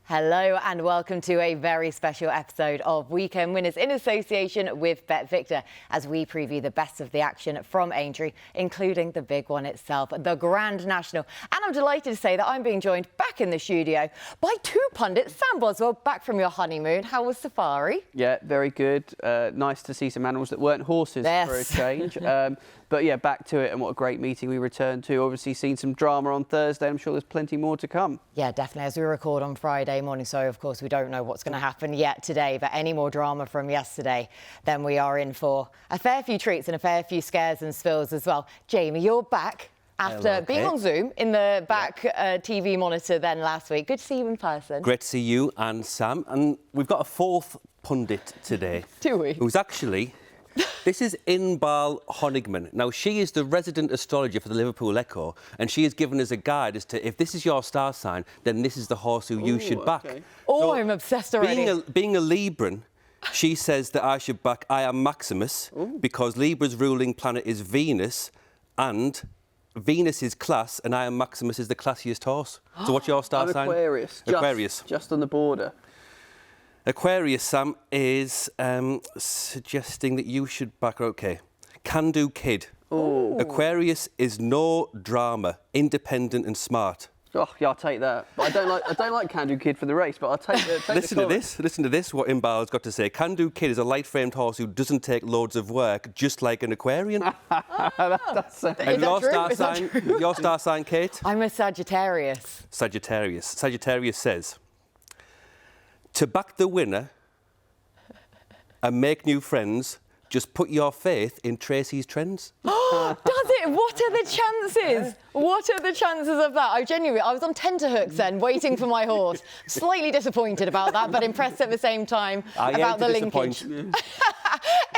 Hello and welcome to a very special episode of Weekend Winners in association with BetVictor as we preview the best of the action from Aintree, including the big one itself, the Grand National. And I'm delighted to say that I'm being joined back in the studio by two pundits. Sam Boswell, back from your honeymoon. How was Safari? Yeah, very good. Nice to see some animals that weren't horses for a change. But yeah, back to it, and what a great meeting we returned to. Obviously seen some drama on Thursday. I'm sure there's plenty more to come. Yeah, definitely. As we record on Friday morning, so of course we don't know what's going to happen yet today, but any more drama from yesterday, then we are in for a fair few treats and a fair few scares and spills as well. Jamie, you're back after being on Zoom in the back TV monitor then last week. Good to see you in person. Great to see you and Sam. And we've got a fourth pundit today. Do we? Who's actually... This is Inbal Honigman. Now, she is the resident astrologer for the Liverpool Echo, and she has given us a guide as to if this is your star sign, then this is the horse who you should back. Okay. Oh, So, I'm obsessed already. Being a Libran, she says that I should back I Am Maximus because Libra's ruling planet is Venus, and Venus is class, and I Am Maximus is the classiest horse. So what's your star I'm sign? Aquarius. Aquarius. Just on the border. Aquarius, Sam, is suggesting that you should back... OK. Can Do Kid. Ooh. Aquarius is no drama, independent and smart. Oh, yeah, I'll take that. But I don't like Can Do Kid for the race, but I'll take the Listen to this, what Inbal's got to say. Can Do Kid is a light-framed horse who doesn't take loads of work, just like an Aquarian. And your star sign, Kate? I'm a Sagittarius. Sagittarius says, to back the winner and make new friends, just put your faith in Tracey's trends. Does it? What are the chances? What are the chances of that? I was on tenterhooks then, waiting for my horse. Slightly disappointed about that, but impressed at the same time about the linkage.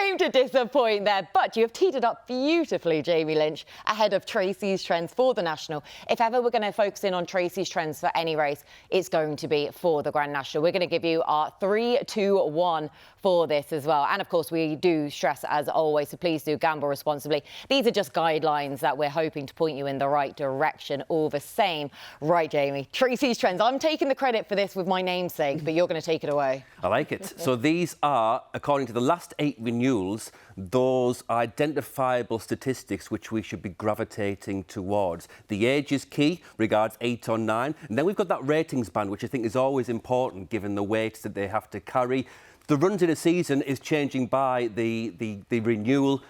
Aim to disappoint there, but you have teed it up beautifully, Jamie Lynch, ahead of Tracey's trends for the National. If ever we're going to focus in on Tracey's trends for any race, it's going to be for the Grand National. We're going to give you our 3, 2, 1 for this as well. And of course, we do stress, as always, so please do gamble responsibly. These are just guidelines that we're hoping to point you in the right direction all the same. Right, Jamie, Tracey's trends. I'm taking the credit for this with my namesake, but you're going to take it away. I like it. So these are, according to the last 8 renewals, those identifiable statistics which we should be gravitating towards. The age is key, regards 8 or 9. And then we've got that ratings band, which I think is always important given the weights that they have to carry. The runs in a season is changing by the renewal.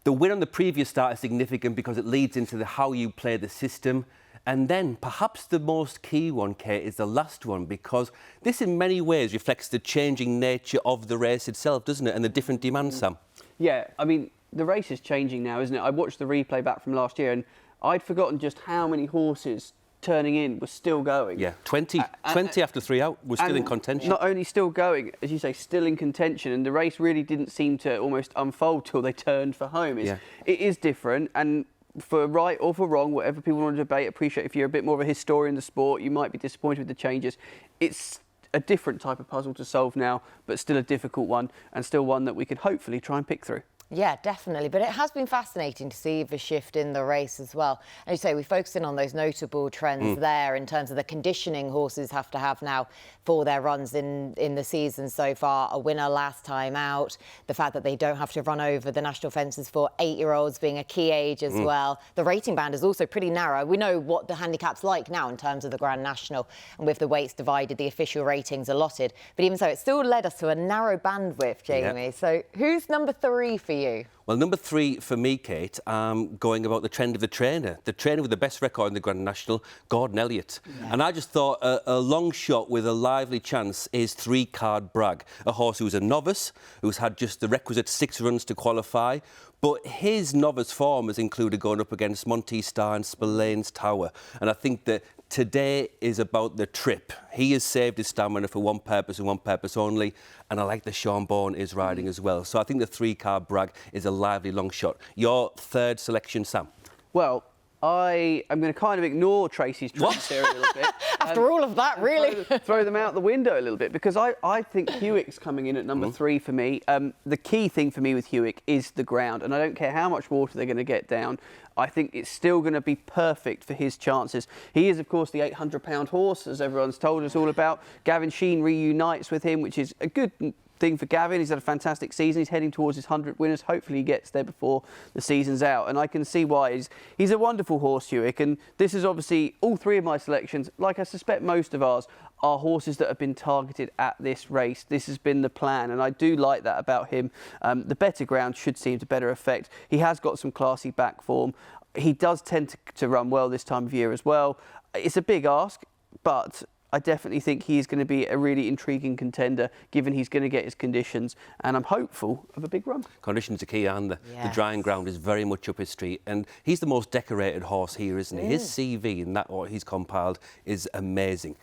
The win on the previous start is significant because it leads into how you play the system. And then perhaps the most key one, Kate, is the last one, because this in many ways reflects the changing nature of the race itself, doesn't it? And the different demands, Sam. Yeah, I mean, the race is changing now, isn't it? I watched the replay back from last year, and I'd forgotten just how many horses turning in were still going. Yeah, 20 after 3 out was still in contention. Not only still going, as you say, still in contention, and the race really didn't seem to almost unfold till they turned for home. It is different, and for right or for wrong, whatever people want to debate, appreciate if you're a bit more of a historian of the sport, you might be disappointed with the changes. It's a different type of puzzle to solve now, but still a difficult one, and still one that we could hopefully try and pick through. Yeah, definitely. But it has been fascinating to see the shift in the race as well. As you say, we focus in on those notable trends there in terms of the conditioning horses have to have now for their runs in the season so far. A winner last time out. The fact that they don't have to run over the national fences for 8-year-olds being a key age as well. The rating band is also pretty narrow. We know what the handicap's like now in terms of the Grand National, and with the weights divided, the official ratings allotted. But even so, it still led us to a narrow bandwidth, Jamie. Yeah. So who's number 3 for you? Well, number 3 for me, Kate, going about the trend of the trainer with the best record in the Grand National, Gordon Elliott. Yeah. And I just thought a long shot with a lively chance is 3 Card Bragg, a horse who's a novice, who's had just the requisite 6 runs to qualify. But his novice form has included going up against Monty Star and Spillane's Tower. And I think that today is about the trip. He has saved his stamina for one purpose and one purpose only. And I like the Sean Bourne is riding as well. So I think the 3 Card Bragg is a lively long shot. Your third selection, Sam? Well, I am going to kind of ignore Tracey's trends here a little bit. After all of that, really? Throw them out the window a little bit, because I think Hewick's coming in at number 3 for me. The key thing for me with Hewick is the ground, and I don't care how much water they're going to get down. I think it's still going to be perfect for his chances. He is, of course, the 800-pound horse, as everyone's told us all about. Gavin Sheen reunites with him, which is a good thing for Gavin. He's had a fantastic season. He's heading towards his 100 winners. Hopefully he gets there before the season's out. And I can see why. He's a wonderful horse, Hewick. And this is obviously all 3 of my selections, like I suspect most of ours, are horses that have been targeted at this race. This has been the plan, and I do like that about him. The better ground should seem to better effect. He has got some classy back form. He does tend to run well this time of year as well. It's a big ask, but I definitely think he's going to be a really intriguing contender, given he's going to get his conditions, and I'm hopeful of a big run. Conditions are key, aren't they? Yes. The drying ground is very much up his street, and he's the most decorated horse here, isn't he? His CV and that what he's compiled is amazing.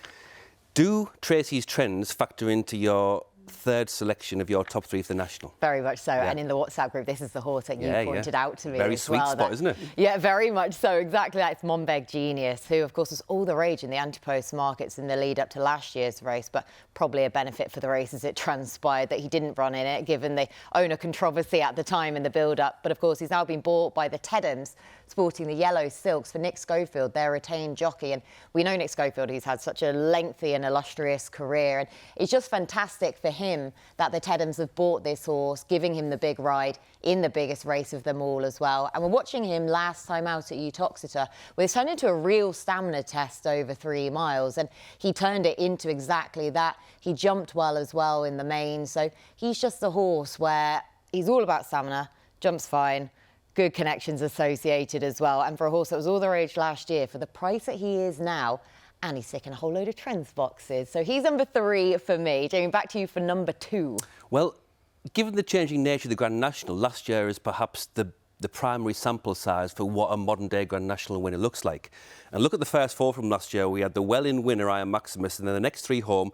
Do Tracey's trends factor into your third selection of your top 3 for the National? Very much so. And in the WhatsApp group, this is the horse that you pointed out to me. Very as sweet well, spot, isn't it? Yeah, very much so. Exactly. That's Monbeg Genius, who, of course, was all the rage in the anti-post markets in the lead up to last year's race, but probably a benefit for the race as it transpired that he didn't run in it, given the owner controversy at the time in the build-up. But, of course, he's now been bought by the Teddams, sporting the yellow silks for Nick Schofield, their retained jockey. And we know Nick Schofield, he's had such a lengthy and illustrious career. And it's just fantastic for him that the Teddams have bought this horse, giving him the big ride in the biggest race of them all as well. And we're watching him last time out at Uttoxeter, where it's turned into a real stamina test over 3 miles. And he turned it into exactly that. He jumped well as well in the main. So he's just a horse where he's all about stamina, jumps fine, good connections associated as well. And for a horse that was all the rage last year, for the price that he is now, and he's ticking a whole load of trends boxes. So he's number 3 for me. Jamie, back to you for number 2. Well, given the changing nature of the Grand National, last year is perhaps the primary sample size for what a modern-day Grand National winner looks like. And look at the first 4 from last year. We had the well-in winner, Iron Maximus, and then the next 3 home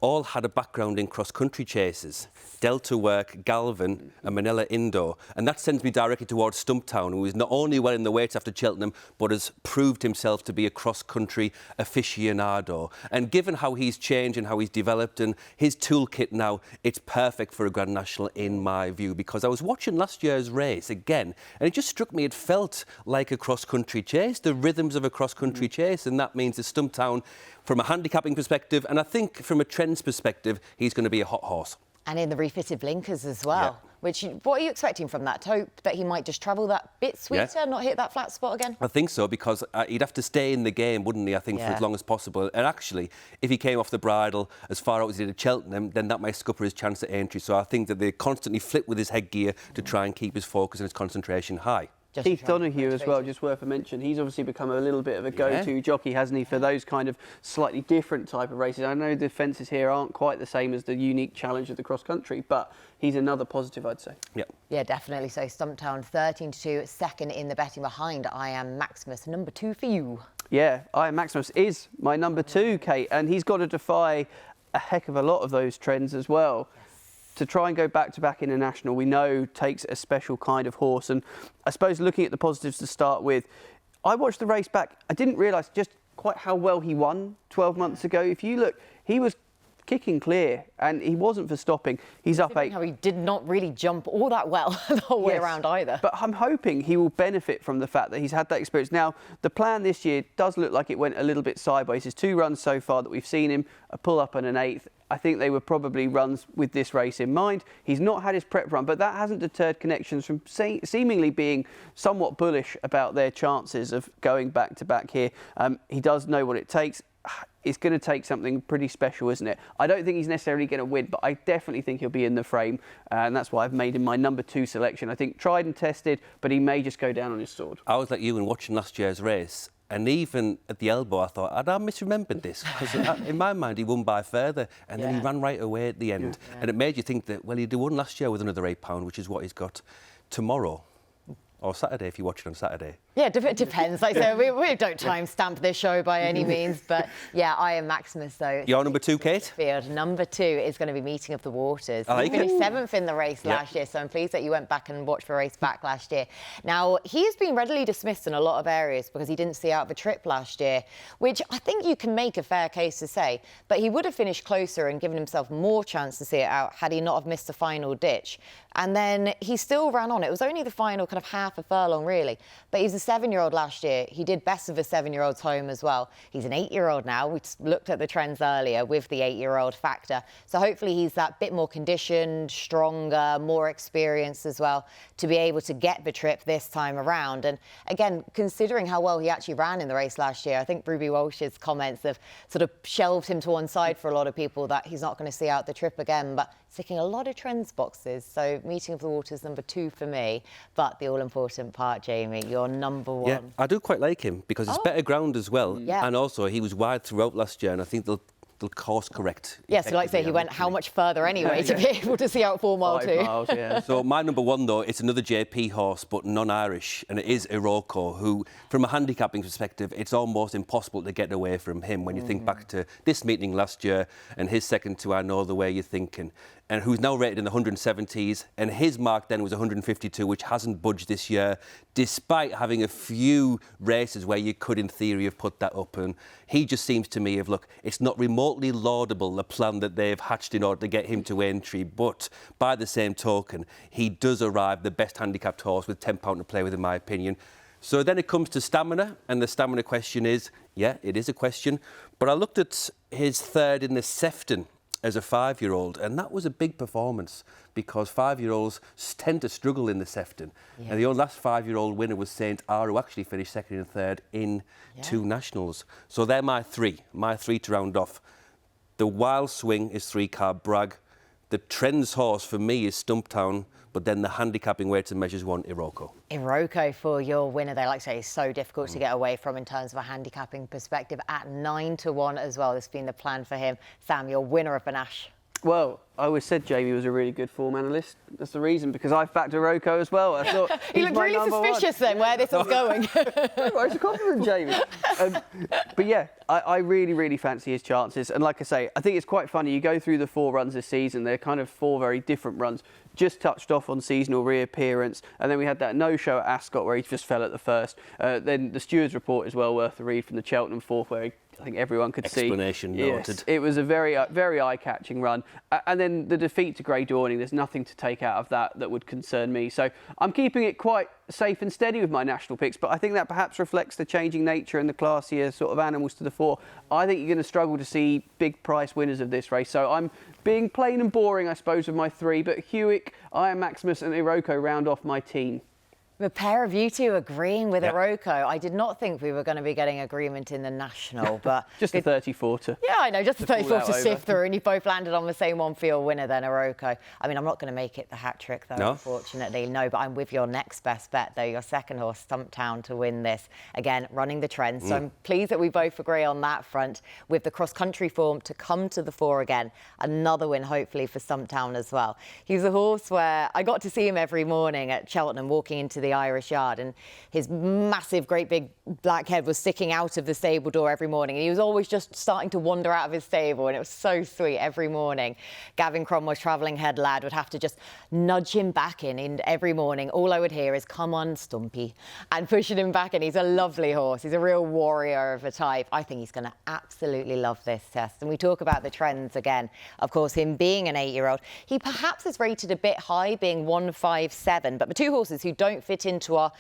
all had a background in cross-country chases. Delta Work, Galvin and Manila Indoor. And that sends me directly towards Stumptown, who is not only well in the weights after Cheltenham, but has proved himself to be a cross-country aficionado. And given how he's changed and how he's developed and his toolkit now, it's perfect for a Grand National in my view, because I was watching last year's race again, and it just struck me, it felt like a cross-country chase, the rhythms of a cross-country chase, and that means that Stumptown, from a handicapping perspective, and I think from a trends perspective, he's going to be a hot horse. And in the refitted blinkers as well. Yeah. What are you expecting from that? Hope that he might just travel that bit sweeter, not hit that flat spot again? I think so, because he'd have to stay in the game, wouldn't he, I think, for as long as possible. And actually, if he came off the bridle as far out as he did at Cheltenham, then that might scupper his chance at Aintree. So I think that they constantly flip with his headgear to try and keep his focus and his concentration high. Keith Donoghue as well, just worth a mention. He's obviously become a little bit of a go-to jockey, hasn't he, for those kind of slightly different type of races. I know the fences here aren't quite the same as the unique challenge of the cross-country, but he's another positive, I'd say. Yeah, definitely. So Stumptown 13-2, second in the betting behind I Am Maximus. Number 2 for you. Yeah, I Am Maximus is my number 2, Kate, and he's got to defy a heck of a lot of those trends as well. To try and go back-to-back in a national, we know takes a special kind of horse. And I suppose looking at the positives to start with, I watched the race back. I didn't realise just quite how well he won 12 months ago. If you look, he was kicking clear, and he wasn't for stopping. He's up 8. How he did not really jump all that well the whole way around either. But I'm hoping he will benefit from the fact that he's had that experience. Now, the plan this year does look like it went a little bit sideways. There's 2 runs so far that we've seen him, a pull-up and an 8th. I think they were probably runs with this race in mind. He's not had his prep run, but that hasn't deterred connections from seemingly being somewhat bullish about their chances of going back-to-back here. He does know what it takes. It's going to take something pretty special, isn't it? I don't think he's necessarily going to win, but I definitely think he'll be in the frame, and that's why I've made him my number 2 selection. I think tried and tested, but he may just go down on his sword. I was like you in watching last year's race, and even at the elbow, I thought, I misremembered this, because in my mind, he won by further, and then he ran right away at the end. And it made you think that, well, he did won last year with another £8, which is what he's got tomorrow, or Saturday, if you watch it on Saturday. Yeah, it depends. Like, so we don't timestamp this show by any means, but yeah, I am Maximus though. Your number 2, Kate? Field. Number 2 is going to be Meeting of the Waters. I like he finished 7th in the race last year, so I'm pleased that you went back and watched the race back last year. Now, he has been readily dismissed in a lot of areas because he didn't see out the trip last year, which I think you can make a fair case to say, but he would have finished closer and given himself more chance to see it out had he not have missed the final ditch. And then he still ran on. It was only the final kind of half a furlong, really. But he's a 7-year-old last year. He did best of the 7-year-olds home as well. He's an 8-year-old now. We looked at the trends earlier with the 8-year-old factor. So hopefully he's that bit more conditioned, stronger, more experienced as well to be able to get the trip this time around. And again, considering how well he actually ran in the race last year, I think Ruby Walsh's comments have sort of shelved him to one side for a lot of people that he's not going to see out the trip again. But ticking a lot of trends boxes. So Meeting of the Waters, number 2 for me. But the all-important part, Jamie, you're number 1. Yeah, I do quite like him because it's better ground as well. Yeah. And also, he was wide throughout last year, and I think they'll course correct. Yes, like I say, he went how much further anyway to be able to see out 4 Mile 2. 5 miles, yeah. So my number 1, though, it's another JP horse, but non-Irish, and it is Iroko, who, from a handicapping perspective, it's almost impossible to get away from him when you think back to this meeting last year and his second to I Know the Way You're Thinking, and who's now rated in the 170s, and his mark then was 152, which hasn't budged this year, despite having a few races where you could, in theory, have put that up. And he just seems to me of, look, it's not remotely laudable, the plan that they've hatched in order to get him to Aintree, but by the same token, he does arrive the best handicapped horse with £10 to play with, in my opinion. So then it comes to stamina, and the stamina question is, yeah, it is a question, but I looked at his third in the Sefton as a 5-year-old, and that was a big performance because 5-year-olds tend to struggle in the Sefton. Yeah. And the last 5-year-old winner was St. R, who actually finished 2nd and 3rd in 2 nationals. So they're my 3 to round off. The Wild Swing is 3 Card Bragg. The Trends horse for me is Stumptown, but then the handicapping weights and measures 1, Iroko. Iroko for your winner. They like to say is so difficult to get away from in terms of a handicapping perspective at 9 to 1 as well. This has been the plan for him. Sam, your winner of the Nash. Well, I always said Jamie was a really good form analyst. That's the reason, because I've backed Iroko as well. I thought he looked really suspicious then where this was going. It's a compliment, Jamie. But yeah, I really, really fancy his chances. And like I say, I think it's quite funny. You go through the 4 runs this season. They're kind of 4 very different runs. Just touched off on seasonal reappearance. And then we had that no-show at Ascot where he just fell at the first. Then the Steward's Report is well worth a read from the Cheltenham 4th, where I think everyone could see. Explanation noted. Yes, it was a very, very eye-catching run. And then the defeat to Grey Dawning, there's nothing to take out of that would concern me. So I'm keeping it quite safe and steady with my national picks, but I think that perhaps reflects the changing nature and the classier sort of animals to the fore. I think you're going to struggle to see big price winners of this race. So I'm being plain and boring, I suppose, with my 3, but Hewick, Iron Maximus and Iroko round off my team. The pair of you two agreeing with Iroko. I did not think we were going to be getting agreement in the National, but... just a 34 to... Yeah, I know, just a 34 to sift through, and you both landed on the same one for your winner then, Iroko. I mean, I'm not going to make it the hat-trick, though, unfortunately. No, but I'm with your next best bet, though, your second horse, Stumptown, to win this. Again, running the trends. So I'm pleased that we both agree on that front, with the cross-country form to come to the fore again. Another win, hopefully, for Stumptown as well. He's a horse where I got to see him every morning at Cheltenham, walking into the Irish Yard, and his massive, great big black head was sticking out of the stable door every morning, and he was always just starting to wander out of his stable, and it was so sweet every morning. Gavin Cromwell's travelling head lad would have to just nudge him back in, and every morning all I would hear is, "Come on, Stumpy," and pushing him back in. He's a lovely horse. He's a real warrior of a type. I think he's going to absolutely love this test. And we talk about the trends again. Of course, him being an 8-year-old, he perhaps is rated a bit high, being 157, but the 2 horses who don't fit into our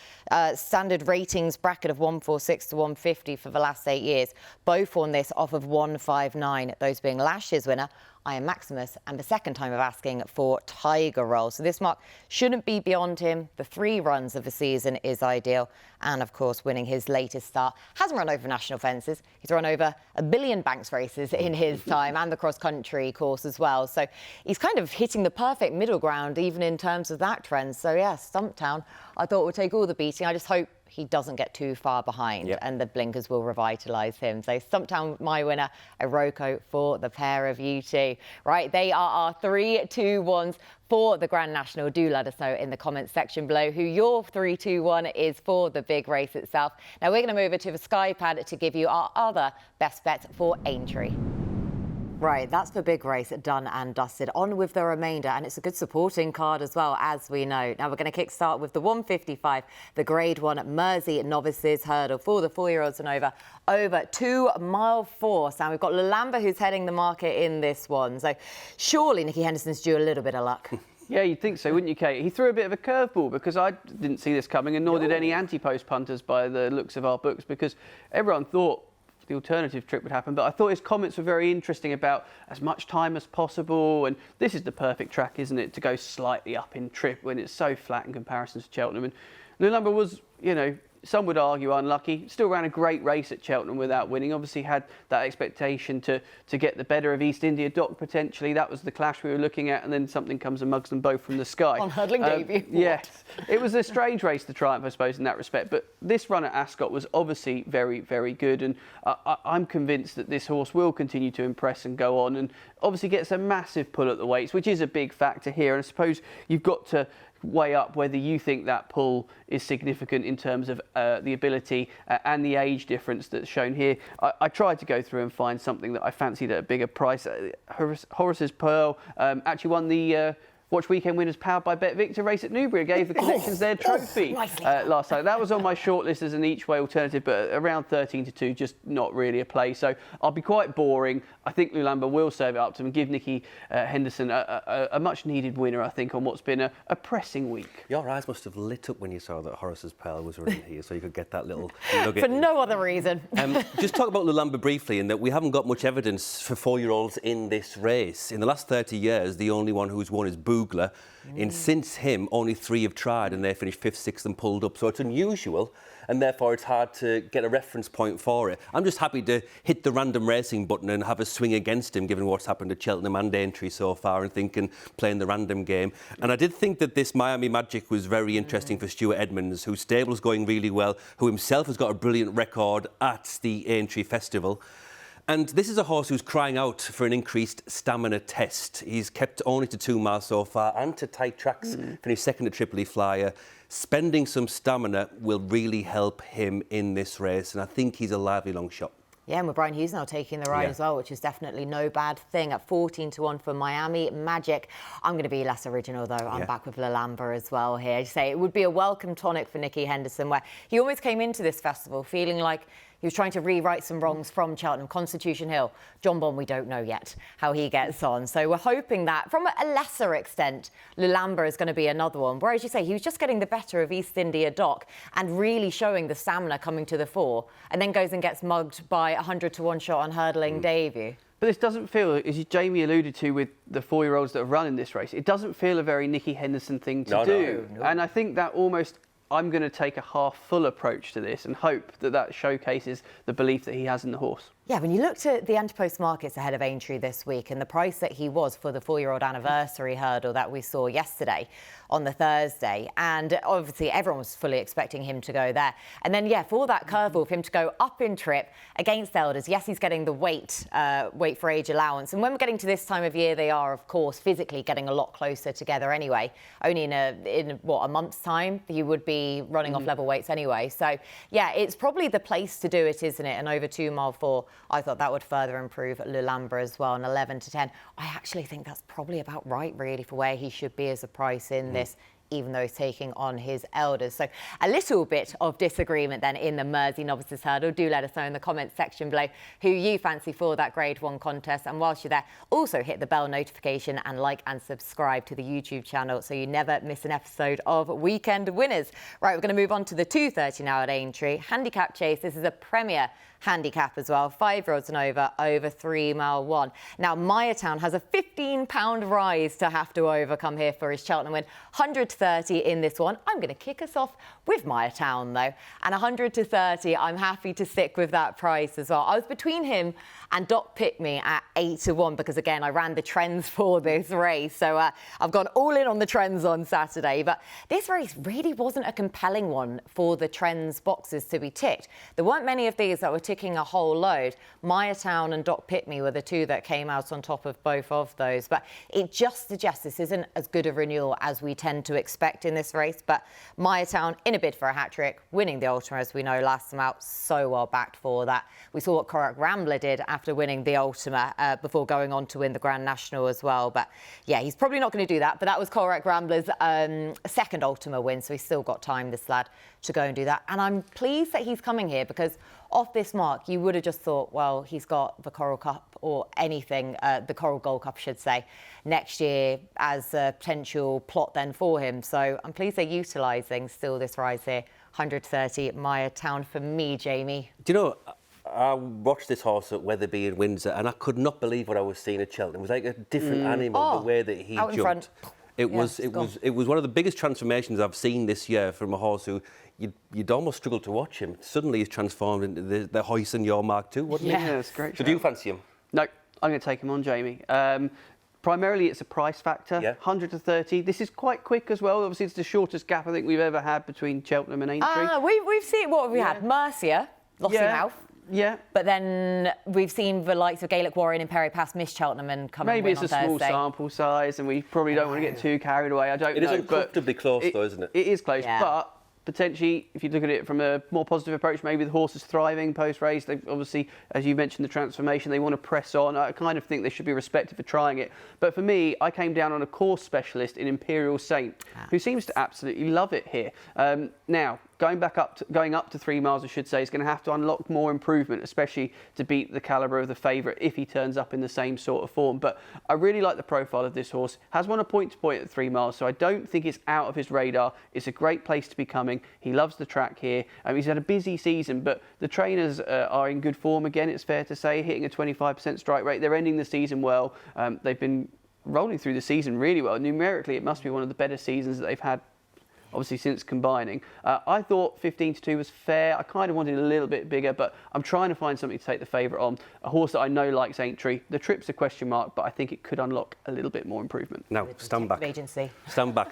standard ratings bracket of 146 to 150 for the last 8 years both won this off of 159, those being last year's winner, Iron Maximus, and the second time of asking for Tiger Roll. So this mark shouldn't be beyond him. The 3 runs of the season is ideal. And, of course, winning his latest start. Hasn't run over national fences. He's run over 1 billion Banks races in his time, and the cross-country course as well. So he's kind of hitting the perfect middle ground, even in terms of that trend. So, yeah, Stumptown, I thought would take all the beating. I just hope he doesn't get too far behind and the blinkers will revitalise him. So Stumptown, my winner, Iroko for the pair of you two. Right, they are our 3-2-1s for the Grand National. Do let us know in the comments section below who your 3-2-1 is for the big race itself. Now we're going to move over to the Sky Pad to give you our other best bet for Aintree. Right, that's the big race done and dusted. On with the remainder, and it's a good supporting card as well, as we know. Now we're going to kick-start with the 155, the Grade 1 Mersey Novices Hurdle for the 4-year-olds and over 2 mile 4. So we've got Lulamba who's heading the market in this one. So surely Nicky Henderson's due a little bit of luck. Yeah, you'd think so, wouldn't you, Kate? He threw a bit of a curveball because I didn't see this coming, and nor did any anti-post punters by the looks of our books, because everyone thought the alternative trip would happen, but I thought his comments were very interesting about as much time as possible, and this is the perfect track, isn't it, to go slightly up in trip when it's so flat in comparison to Cheltenham. And Lulamba was, you know, some would argue unlucky, still ran a great race at Cheltenham without winning, obviously had that expectation to get the better of East India Dock potentially. That was the clash we were looking at, and then something comes and mugs them both from the sky. On hurdling debut. Yes, it was a strange race to triumph, I suppose, in that respect, but this run at Ascot was obviously very, very good, and I'm convinced that this horse will continue to impress and go on, and obviously gets a massive pull at the weights, which is a big factor here, and I suppose you've got to weigh up whether you think that pull is significant in terms of the ability and the age difference that's shown here. I tried to go through and find something that I fancied at a bigger price. Horace's Pearl actually won the Watch Weekend Winners powered by BetVictor race at Newbury. I gave the connections their trophy last time. That was on my shortlist as an each-way alternative, but around 13-2, just not really a play. So I'll be quite boring. I think Lulamba will serve it up to him and give Nicky Henderson a much-needed winner, I think, on what's been a pressing week. Your eyes must have lit up when you saw that Horace's Pearl was running here, so you could get that little nugget. For no other reason. Just talk about Lulamba briefly, in that we haven't got much evidence for 4-year-olds in this race. In the last 30 years, the only one who's won is Boogler. And since him, only 3 have tried, and they finished 5th, 6th and pulled up. So it's unusual, and therefore it's hard to get a reference point for it. I'm just happy to hit the random racing button and have a swing against him, given what's happened to Cheltenham and Aintree so far, and thinking playing the random game. And I did think that this Miami Magic was very interesting for Stuart Edmonds, whose stable's going really well, who himself has got a brilliant record at the Aintree Festival. And this is a horse who's crying out for an increased stamina test. He's kept only to 2 miles so far and to tight tracks, finished second at Tripoli Flyer. Spending some stamina will really help him in this race, and I think he's a lively long shot. Yeah, and with Brian Hughes now taking the ride as well, which is definitely no bad thing. At 14-1 for Miami Magic. I'm going to be less original, though. I'm back with Lulamba as well here. You say it would be a welcome tonic for Nicky Henderson, where he almost came into this festival feeling like he was trying to rewrite some wrongs from Cheltenham. Constitution Hill, John Bond, we don't know yet how he gets on. So we're hoping that, from a lesser extent, Lulamba is going to be another one. Whereas you say, he was just getting the better of East India Dock and really showing the stamina coming to the fore, and then goes and gets mugged by a 100-1 shot on hurdling debut. But this doesn't feel, as Jamie alluded to with the 4-year-olds that have run in this race, it doesn't feel a very Nicky Henderson thing to do. No. And I think that almost, I'm going to take a half-full approach to this and hope that that showcases the belief that he has in the horse. Yeah, when you looked at the anti-post markets ahead of Aintree this week and the price that he was for the 4-year-old anniversary hurdle that we saw yesterday on the Thursday, and obviously everyone was fully expecting him to go there. And then, yeah, for that curveball, for him to go up in trip against elders, yes, he's getting the weight for age allowance. And when we're getting to this time of year, they are, of course, physically getting a lot closer together anyway. Only in a month's time, he would be running off level weights anyway. So, yeah, it's probably the place to do it, isn't it? And over 2 mile 4. I thought that would further improve Lulamba as well, and 11-10. I actually think that's probably about right, really, for where he should be as a price in this, even though he's taking on his elders. So a little bit of disagreement then in the Mersey Novices Hurdle. Do let us know in the comments section below who you fancy for that Grade 1 contest. And whilst you're there, also hit the bell notification and like and subscribe to the YouTube channel so you never miss an episode of Weekend Winners. Right, we're going to move on to the 2:30 now at Aintree. Handicap chase. This is a premier handicap as well, 5-year-olds and over 3 mile 1. Now, Meydan has a £15 rise to have to overcome here for his Cheltenham win. 100-30 in this one. I'm going to kick us off with Meydan though, and 100-30. I'm happy to stick with that price as well. I was between him and Doc Pickme at 8-1 because, again, I ran the trends for this race. So I've gone all in on the trends on Saturday. But this race really wasn't a compelling one for the trends boxes to be ticked. There weren't many of these that were ticking a whole load. Meydan and Doc Pitme were the two that came out on top of both of those. But it just suggests this isn't as good a renewal as we tend to expect in this race. But Meydan in a bid for a hat-trick, winning the Ultima, as we know, last time out, so well backed for that. We saw what Corach Rambler did after winning the Ultima before going on to win the Grand National as well. But yeah, he's probably not going to do that. But that was Corach Rambler's second Ultima win, so he's still got time, this lad, to go and do that. And I'm pleased that he's coming here because off this mark, you would have just thought, well, he's got the Coral Cup or anything, the Coral Gold Cup, I should say, next year as a potential plot then for him. So I'm pleased they're utilising still this rise here. 130 Meydan for me, Jamie. Do you know, I watched this horse at Wetherby in Windsor and I could not believe what I was seeing at Cheltenham. It was like a different animal, the way that he out jumped. In front. It was one of the biggest transformations I've seen this year from a horse who you'd almost struggle to watch him. Suddenly he's transformed into the Hoyson Your Mark too, wouldn't he? Yeah, that's great. So do you fancy him? No, I'm going to take him on, Jamie. Primarily, it's a price factor, 100 to 30. This is quite quick as well. Obviously, it's the shortest gap I think we've ever had between Cheltenham and Aintree. We've seen, what have we had? Mercia, Lossy Mouth. Yeah. But then we've seen the likes of Gaelic Warrior and Perry Pass miss Cheltenham and come Maybe and win it's a small sample size and we probably don't want to get too carried away. I don't know. It is uncomfortably close though, isn't it? It is close, but potentially, if you look at it from a more positive approach, maybe the horse is thriving post-race. They've obviously, as you mentioned, the transformation, they want to press on. I kind of think they should be respected for trying it. But for me, I came down on a course specialist in Imperial Saint, who seems to absolutely love it here. Now, going up to 3 miles, I should say, is going to have to unlock more improvement, especially to beat the calibre of the favourite if he turns up in the same sort of form. But I really like the profile of this horse. Has won a point-to-point at 3 miles, so I don't think it's out of his radar. It's a great place to be coming. He loves the track here. He's had a busy season, but the trainers are in good form again, it's fair to say, hitting a 25% strike rate. They're ending the season well. They've been rolling through the season really well. Numerically, it must be one of the better seasons that they've had, obviously, since combining. I thought 15-2 was fair. I kind of wanted a little bit bigger, but I'm trying to find something to take the favourite on. A horse that I know likes Aintree. The trip's a question mark, but I think it could unlock a little bit more improvement. Now, stand back. Agency. Stand back,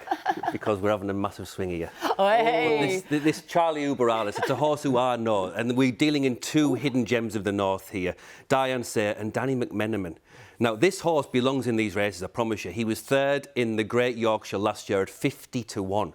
because we're having a massive swing here. Oh, hey. This Charlie Uberalis, it's a horse who I know, and we're dealing in two hidden gems of the north here, Diane Sayre and Danny McMenamin. Now, this horse belongs in these races, I promise you. He was third in the Great Yorkshire last year at 50-1.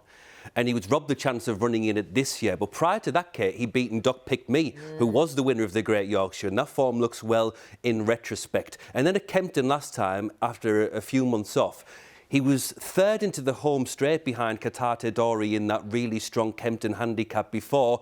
And he was robbed the chance of running in it this year. But prior to that, Kate, he'd beaten Doc Pitme, who was the winner of the Great Yorkshire, and that form looks well in retrospect. And then at Kempton last time, after a few months off, he was third into the home straight behind Katate Dori in that really strong Kempton handicap before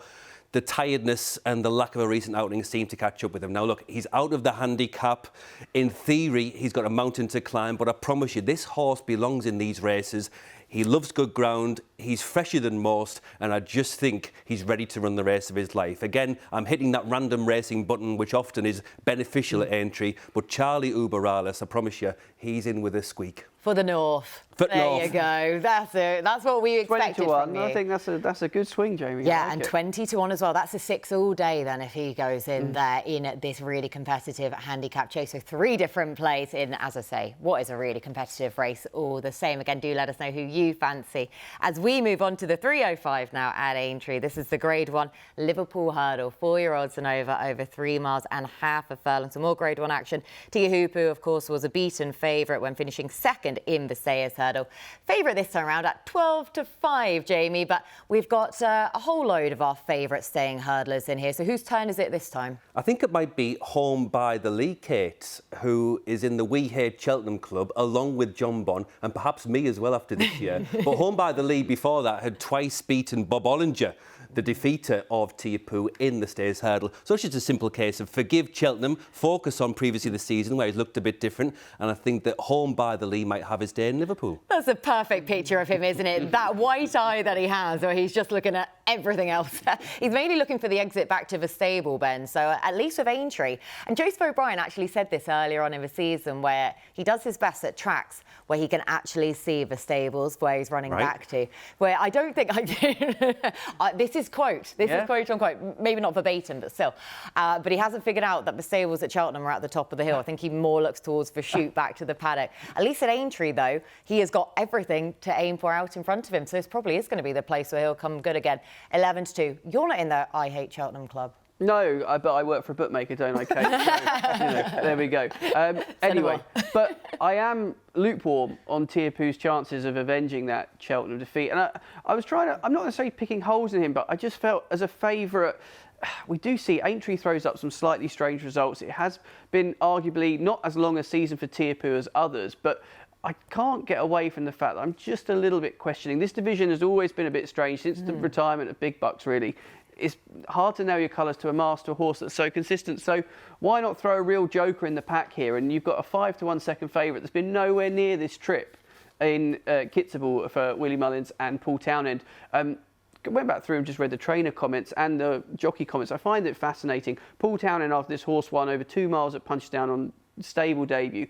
the tiredness and the lack of a recent outing seemed to catch up with him. Now, look, he's out of the handicap. In theory, he's got a mountain to climb, but I promise you, this horse belongs in these races. He loves good ground, he's fresher than most, and I just think he's ready to run the race of his life. Again, I'm hitting that random racing button, which often is beneficial at Aintree, but Charlie Uberalis, I promise you, he's in with a squeak. For the north. There you go. That's it. That's what we expected from you. I think that's a good swing, Jamie. Yeah, and 20-1 as well. That's a 6 all day then if he goes in there in this really competitive handicap chase. So 3 different plays in, as I say, what is a really competitive race all the same. Again, do let us know who you fancy. As we move on to the 305 now at Aintree, this is the Grade 1 Liverpool Hurdle. 4-year-olds and over 3 miles and half a furlong. Some more Grade 1 action. Tia Hoopu, of course, was a beaten favourite when finishing second in the Sayers Hurdle. Favourite this time around at 12-5, Jamie, but we've got a whole load of our favourite staying hurdlers in here. So whose turn is it this time? I think it might be Home by the Lee, Kate, who is in the We Hate Cheltenham Club, along with John Bon, and perhaps me as well after this year. But Home by the Lee before that had twice beaten Bob Ollinger, the defeater of Tiapu in the Stays Hurdle. So it's just a simple case of forgive Cheltenham, focus on previously the season where he's looked a bit different, and I think that Home by the Lee might have his day in Liverpool. That's a perfect picture of him, isn't it? That white eye that he has, where he's just looking at everything else. He's mainly looking for the exit back to the stable, Ben, so at least with Aintree. And Joseph O'Brien actually said this earlier on in the season, where he does his best at tracks where he can actually see the stables where he's running back to. Where I don't think I do. This is quote. This is quote unquote. Maybe not verbatim, but still. But he hasn't figured out that the stables at Cheltenham are at the top of the hill. I think he more looks towards the shoot back to the paddock. At least at Aintree, though, he has got everything to aim for out in front of him. So this probably is going to be the place where he'll come good again. 11-2. You're not in the I Hate Cheltenham club. No, but I work for a bookmaker, don't I, Kate? So, there we go. Anyway, but I am lukewarm on Tiapu's chances of avenging that Cheltenham defeat. And I was trying to, I'm not necessarily picking holes in him, but I just felt as a favourite, we do see Aintree throws up some slightly strange results. It has been arguably not as long a season for Tiapu as others, but I can't get away from the fact that I'm just a little bit questioning. This division has always been a bit strange since the retirement of Big Bucks, really. It's hard to know your colours to a master horse that's so consistent. So why not throw a real joker in the pack here? And you've got a 5-1 second favourite that's been nowhere near this trip in Kitzbühel for Willie Mullins and Paul Townend. Went back through and just read the trainer comments and the jockey comments. I find it fascinating. Paul Townend, after this horse won over 2 miles at Punchestown on stable debut,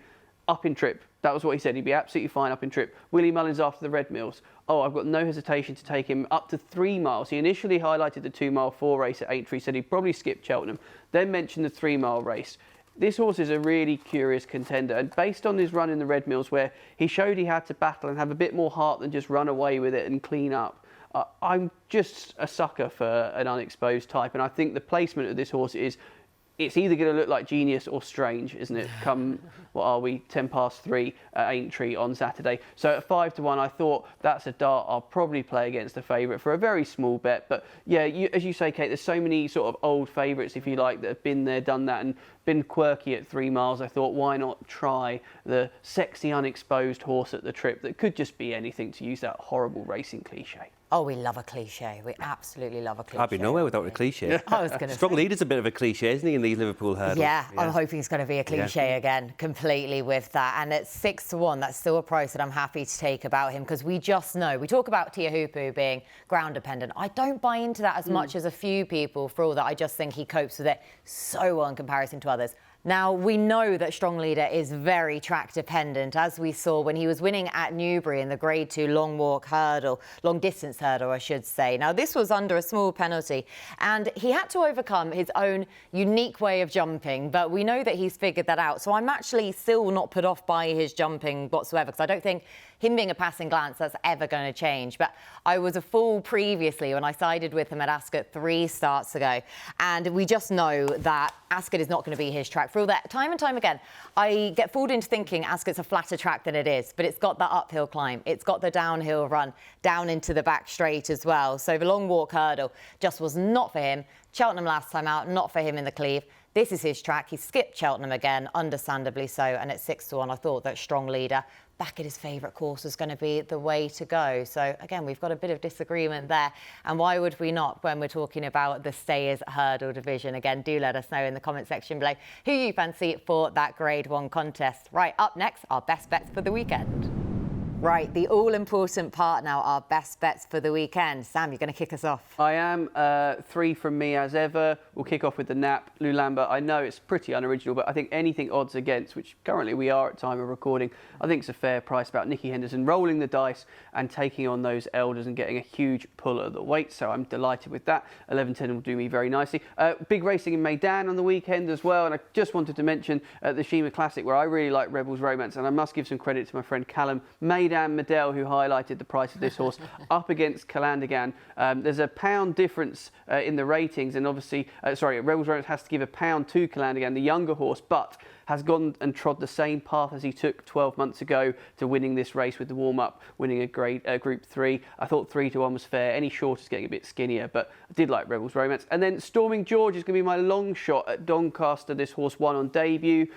up in trip. That was what he said. He'd be absolutely fine up in trip. Willie Mullins after the Red Mills. Oh, I've got no hesitation to take him up to 3 miles. He initially highlighted the 2 mile 4 race at Aintree, said he'd probably skip Cheltenham, then mentioned the 3 mile race. This horse is a really curious contender, and based on his run in the Red Mills, where he showed he had to battle and have a bit more heart than just run away with it and clean up, I'm just a sucker for an unexposed type, and I think the placement of this horse is, it's either going to look like genius or strange, isn't it? Come, what are we, 3:10 at Aintree on Saturday. So at 5-1, I thought that's a dart I'll probably play against the favourite for a very small bet. But yeah, as you say, Kate, there's so many sort of old favourites, if you like, that have been there, done that, and been quirky at 3 miles. I thought, why not try the sexy unexposed horse at the trip that could just be anything, to use that horrible racing cliche. Oh, we love a cliche. We absolutely love a cliche. I'd be nowhere without a cliche. I was going to Strong Leader's a bit of a cliche, isn't he, in these Liverpool hurdles? Yeah, I'm hoping it's going to be a cliche again, completely with that. And at 6-1, that's still a price that I'm happy to take about him, because we just know. We talk about Tiahupu being ground dependent. I don't buy into that as much as a few people, for all that I just think he copes with it so well in comparison to others. Now, we know that Strong Leader is very track dependent, as we saw when he was winning at Newbury in the Grade 2 long distance hurdle, I should say. Now, this was under a small penalty, and he had to overcome his own unique way of jumping, but we know that he's figured that out. So I'm actually still not put off by his jumping whatsoever, because I don't think him being a passing glance, that's ever going to change. But I was a fool previously when I sided with him at Ascot 3 starts ago. And we just know that Ascot is not going to be his track. For all that, time and time again, I get fooled into thinking Ascot's a flatter track than it is. But it's got that uphill climb. It's got the downhill run down into the back straight as well. So the long walk hurdle just was not for him. Cheltenham last time out, not for him in the Cleve. This is his track. He skipped Cheltenham again, understandably so. And at 6-1, I thought that Strong Leader back at his favourite course was going to be the way to go. So again, we've got a bit of disagreement there. And why would we not when we're talking about the Stayers hurdle division? Again, do let us know in the comment section below who you fancy for that Grade 1 contest. Right, up next, our best bets for the weekend. Right, the all-important part now, our best bets for the weekend. Sam, you're going to kick us off. I am. 3 from me as ever. We'll kick off with the Nap, Lulamba. I know it's pretty unoriginal, but I think anything odds against, which currently we are at time of recording, I think it's a fair price about Nicky Henderson rolling the dice and taking on those elders and getting a huge pull at the weight. So I'm delighted with that. 11-10 will do me very nicely. Big racing in Meydan on the weekend as well. And I just wanted to mention the Shima Classic, where I really like Rebels Romance. And I must give some credit to my friend Callum Meydan Medell, who highlighted the price of this horse up against Calandigan. There's a £1 difference in the ratings, and obviously, Rebels Romance has to give £1 to Calandigan, the younger horse, but has gone and trod the same path as he took 12 months ago to winning this race with the warm-up, winning a Group 3. I thought 3-1 was fair. Any short is getting a bit skinnier, but I did like Rebels Romance. And then Storming George is going to be my long shot at Doncaster. This horse won on debut.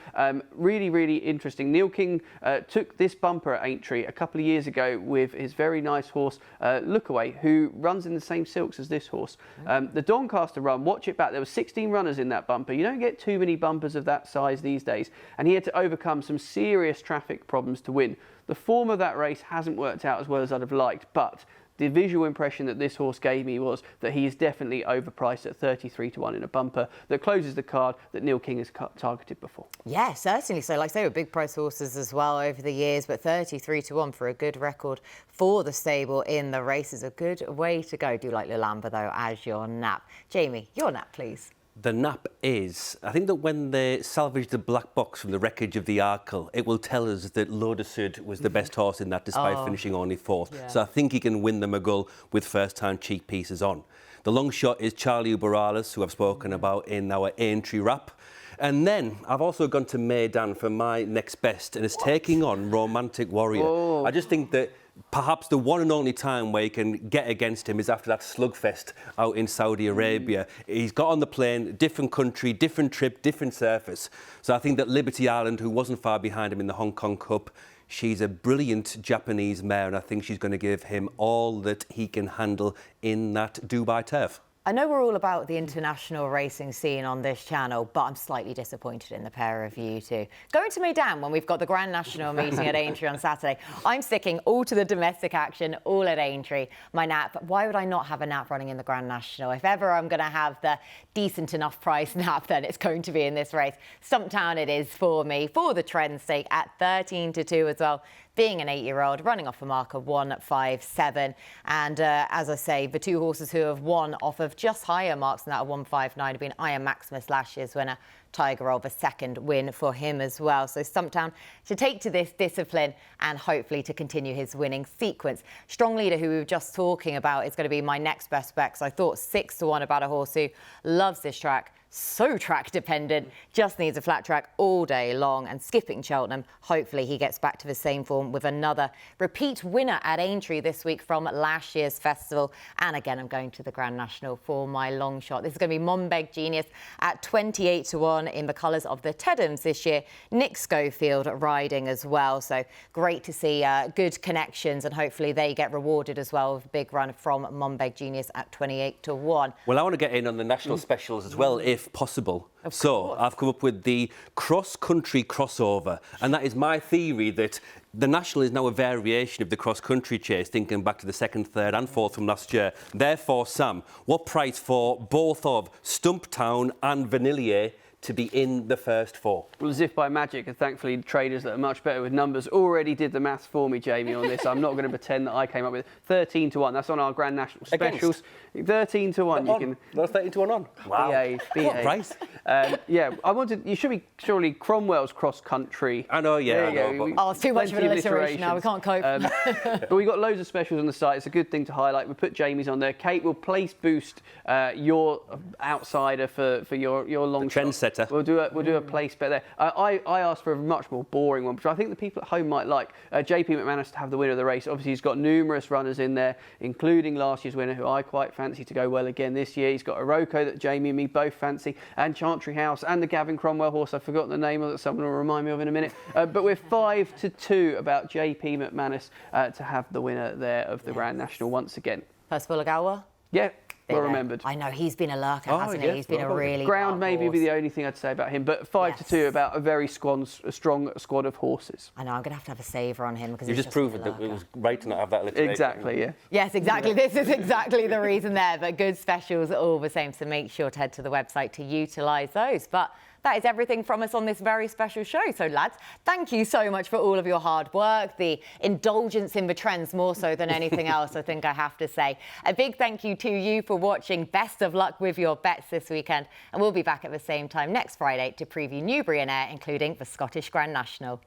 Really, really interesting. Neil King took this bumper at Aintree a couple of years ago with his very nice horse, Lookaway, who runs in the same silks as this horse. The Doncaster run, watch it back. There were 16 runners in that bumper. You don't get too many bumpers of that size these days. And he had to overcome some serious traffic problems to win. The form of that race hasn't worked out as well as I'd have liked, but the visual impression that this horse gave me was that he is definitely overpriced at 33 to 1 in a bumper that closes the card that Neil King has targeted before. Yeah, certainly. So, like I say, with big price horses as well over the years, but 33 to 1 for a good record for the stable in the race is a good way to go. Do like Lulamba, though, as your nap. Jamie, your nap, please. The nap is, I think that when they salvaged the black box from the wreckage of the Arkle, it will tell us that Lodesud was the best horse in that, despite finishing only 4th. Yeah. So I think he can win the Mogul with first-time cheek pieces on. The long shot is Charlie Uberales, who I've spoken about in our Aintree wrap. And then I've also gone to Meydan for my next best, and it's taking on Romantic Warrior. Oh. I just think that perhaps the one and only time where you can get against him is after that slugfest out in Saudi Arabia. He's got on the plane, different country, different trip, different surface. So I think that Liberty Island, who wasn't far behind him in the Hong Kong Cup, she's a brilliant Japanese mare, and I think she's going to give him all that he can handle in that Dubai turf. I know we're all about the international racing scene on this channel, but I'm slightly disappointed in the pair of you two. Going to Meydan when we've got the Grand National meeting at Aintree on Saturday, I'm sticking all to the domestic action, all at Aintree. My nap, why would I not have a nap running in the Grand National? If ever I'm going to have the decent enough price nap, then it's going to be in this race. Stumptown it is for me, for the trend stake at 13 to 2 as well. Being an 8-year-old, running off a mark of 157. And as I say, the two horses who have won off of just higher marks than that of 159 have been Iron Maximus, last year's winner, Tiger Roll, the second win for him as well. So Stumptown to take to this discipline and hopefully to continue his winning sequence. Strong Leader, who we were just talking about, is going to be my next best bet. So I thought 6 to 1 about a horse who loves this track. So track dependent, just needs a flat track all day long, and skipping Cheltenham. Hopefully he gets back to the same form with another repeat winner at Aintree this week from last year's festival. And again, I'm going to the Grand National for my long shot. This is going to be Monbeg Genius at 28 to 1 in the colours of the Teddams this year. Nick Schofield riding as well. So great to see good connections, and hopefully they get rewarded as well with a big run from Monbeg Genius at 28 to 1. Well, I want to get in on the national specials as well, if possible. So I've come up with the cross-country crossover, and that is my theory that the National is now a variation of the cross-country chase, thinking back to the 2nd, 3rd and 4th from last year. Therefore, Sam, what price for both of Stumptown and Vanillier to be in the first 4? Well, as if by magic, and thankfully traders that are much better with numbers already did the maths for me, Jamie, on this. I'm not going to pretend that I came up with 13 to 1. That's on our Grand National specials. 13 to 1. You can. That's 13 to 1 on. Wow. What price? Yeah, I wanted. You should be surely Cromwell's cross country. I know, yeah. Oh, it's too much of an alliteration now. We can't cope. But we've got loads of specials on the site. It's a good thing to highlight. We put Jamie's on there. Kate will place boost your outsider for your long shot. Trendsetter. We'll do a place bet there. I asked for a much more boring one, which I think the people at home might like. JP McManus to have the winner of the race. Obviously, he's got numerous runners in there, including last year's winner, who I quite fancy to go well again this year. He's got Iroko that Jamie and me both fancy, and Chantry House, and the Gavin Cromwell horse I've forgotten the name of that someone will remind me of in a minute. But we're 5 to 2 about JP McManus to have the winner there of the Grand National once again. Percival Agawa? Yeah. Well remembered. I know, he's been a lurker, hasn't he? He's been a really ground maybe be the only thing I'd say about him, but 5 to 2 about a very strong squad of horses. I know, I'm going to have a saver on him because you've just proven that it was right to not have that alliteration. Exactly, yeah. Yes, exactly. This is exactly the reason there, but good specials all the same, so make sure to head to the website to utilise those. But that is everything from us on this very special show. So, lads, thank you so much for all of your hard work, the indulgence in the trends more so than anything else, I think I have to say. A big thank you to you for watching. Best of luck with your bets this weekend. And we'll be back at the same time next Friday to preview Newbury and Ayr, including the Scottish Grand National.